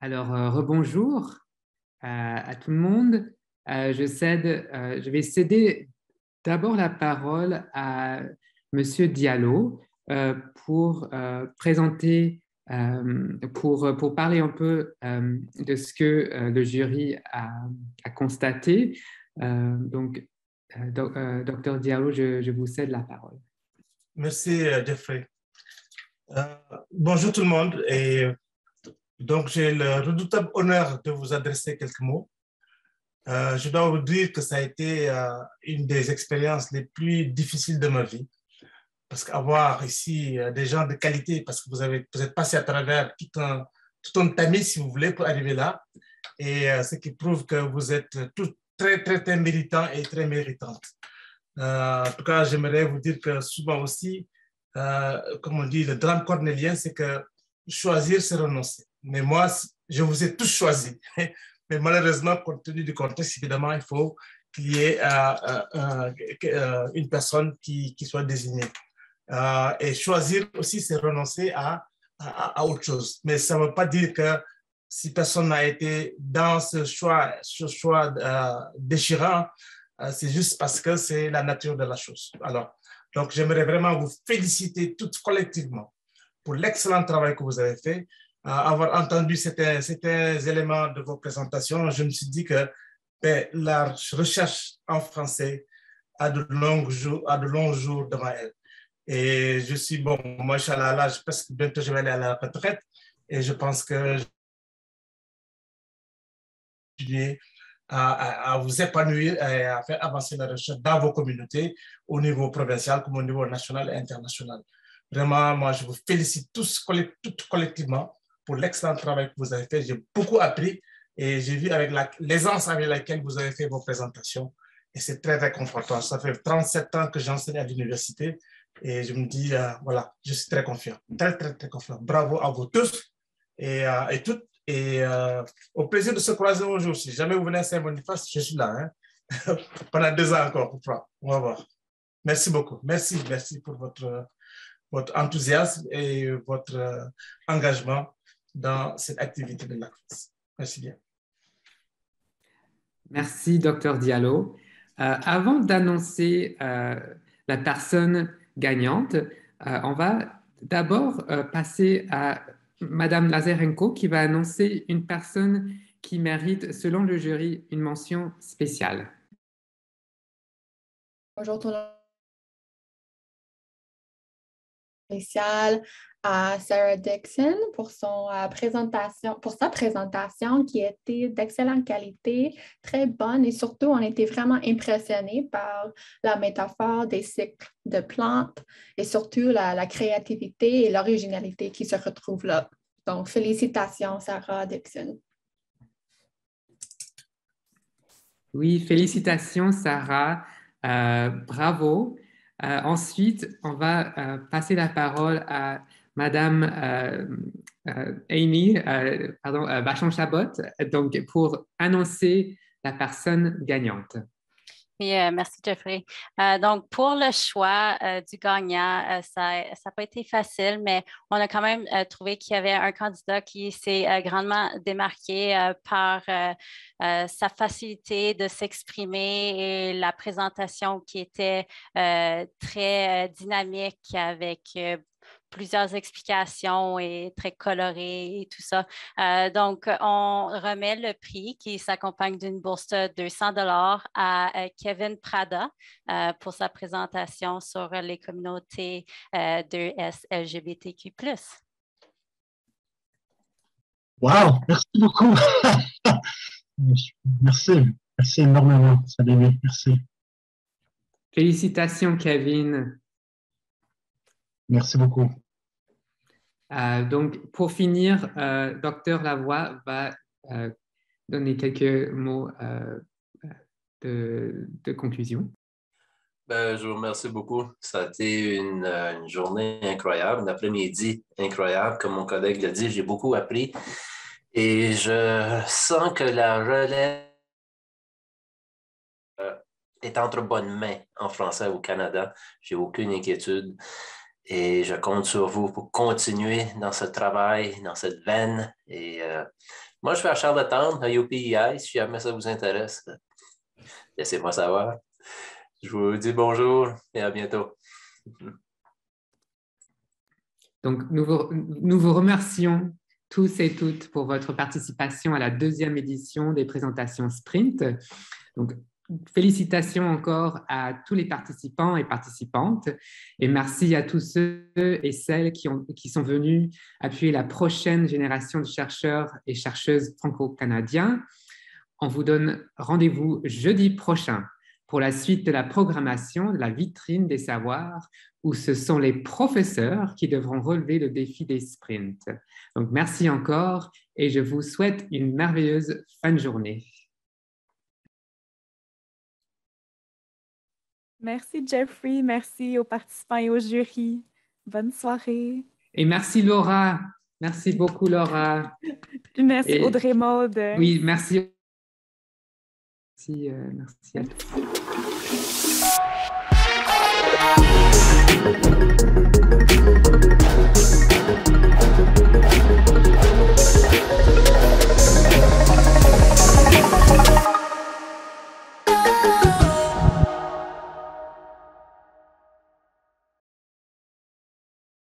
Alors, rebonjour à tout le monde. Je vais céder d'abord la parole à Monsieur Diallo pour présenter, pour parler un peu de ce que le jury a constaté. Docteur Diallo, je vous cède la parole. Merci, Jeffrey. Bonjour tout le monde. Donc, j'ai le redoutable honneur de vous adresser quelques mots. Je dois vous dire que ça a été une des expériences les plus difficiles de ma vie. Parce qu'avoir ici des gens de qualité, parce que vous êtes passé à travers tout un tamis, si vous voulez, pour arriver là. Et ce qui prouve que vous êtes tous très, très, très méritants et très méritantes. En tout cas, j'aimerais vous dire que souvent aussi, comme on dit, le drame cornélien, c'est que choisir, c'est renoncer. Mais moi, je vous ai tous choisis. Mais malheureusement, compte tenu du contexte, évidemment, il faut qu'il y ait une personne qui soit désignée. Et choisir aussi, c'est renoncer à autre chose. Mais ça ne veut pas dire que si personne n'a été dans ce choix déchirant, c'est juste parce que c'est la nature de la chose. Alors, donc, j'aimerais vraiment vous féliciter toutes collectivement pour l'excellent travail que vous avez fait. Avoir entendu certains éléments de vos présentations, je me suis dit que la recherche en français a de longs jours devant elle. Et je suis, bon, moi, je suis à l'âge, presque bientôt, je vais aller à la retraite. Et je pense que à vous épanouir et à faire avancer la recherche dans vos communautés au niveau provincial comme au niveau national et international. Vraiment, moi, je vous félicite tous collectivement pour l'excellent travail que vous avez fait. J'ai beaucoup appris et j'ai vu avec l'aisance avec laquelle vous avez fait vos présentations et c'est très réconfortant. Ça fait 37 ans que j'enseigne à l'université et je me dis, voilà, je suis très confiant, très, très, très confiant. Bravo à vous tous et toutes. Et au plaisir de se croiser un jour. Si jamais vous venez à Saint-Boniface, je suis là. Hein? Pendant 2 ans encore, on va voir. Merci beaucoup. Merci pour votre enthousiasme et votre engagement dans cette activité de la classe. Merci bien. Merci, Docteur Diallo. Avant d'annoncer la personne gagnante, on va d'abord passer à Madame Lazarenko qui va annoncer une personne qui mérite, selon le jury, une mention spéciale. Bonjour tout le monde. Spécial à Sarah Dixon pour sa présentation qui était d'excellente qualité, très bonne et surtout on était vraiment impressionnés par la métaphore des cycles de plantes et surtout la créativité et l'originalité qui se retrouvent là. Donc, félicitations Sarah Dixon. Oui, félicitations Sarah, bravo. Ensuite, on va passer la parole à Madame Amy Bachon-Chabot, donc pour annoncer la personne gagnante. Oui, merci Jeffrey. Donc, pour le choix du gagnant, ça n'a pas été facile, mais on a quand même trouvé qu'il y avait un candidat qui s'est grandement démarqué par sa facilité de s'exprimer et la présentation qui était très dynamique avec plusieurs explications et très colorées et tout ça. Donc, on remet le prix qui s'accompagne d'une bourse de $200 à Kevin Prada pour sa présentation sur les communautés de LGBTQ+. Wow, merci beaucoup. Merci énormément. Salut, merci. Félicitations, Kevin. Merci beaucoup. Donc, pour finir, Dr Lavoie va donner quelques mots de conclusion. Je vous remercie beaucoup. Ça a été une journée incroyable, un après-midi incroyable. Comme mon collègue l'a dit, j'ai beaucoup appris et je sens que la relève est entre bonnes mains en français au Canada. J'ai aucune inquiétude. Et je compte sur vous pour continuer dans ce travail, dans cette veine. Et moi, je suis à Charlottetown, à UPEI. Si jamais ça vous intéresse, laissez-moi savoir. Je vous dis bonjour et à bientôt. Donc, nous vous remercions tous et toutes pour votre participation à la 2e édition des présentations Sprint. Donc, félicitations encore à tous les participants et participantes et merci à tous ceux et celles qui sont venus appuyer la prochaine génération de chercheurs et chercheuses franco-canadiens. On vous donne rendez-vous jeudi prochain pour la suite de la programmation de la vitrine des savoirs où ce sont les professeurs qui devront relever le défi des sprints. Donc, merci encore et je vous souhaite une merveilleuse fin de journée. Merci Jeffrey, merci aux participants et au jury. Bonne soirée. Et merci Laura. Merci beaucoup Laura. Merci Audrey Maude. Oui, merci. Merci à tous.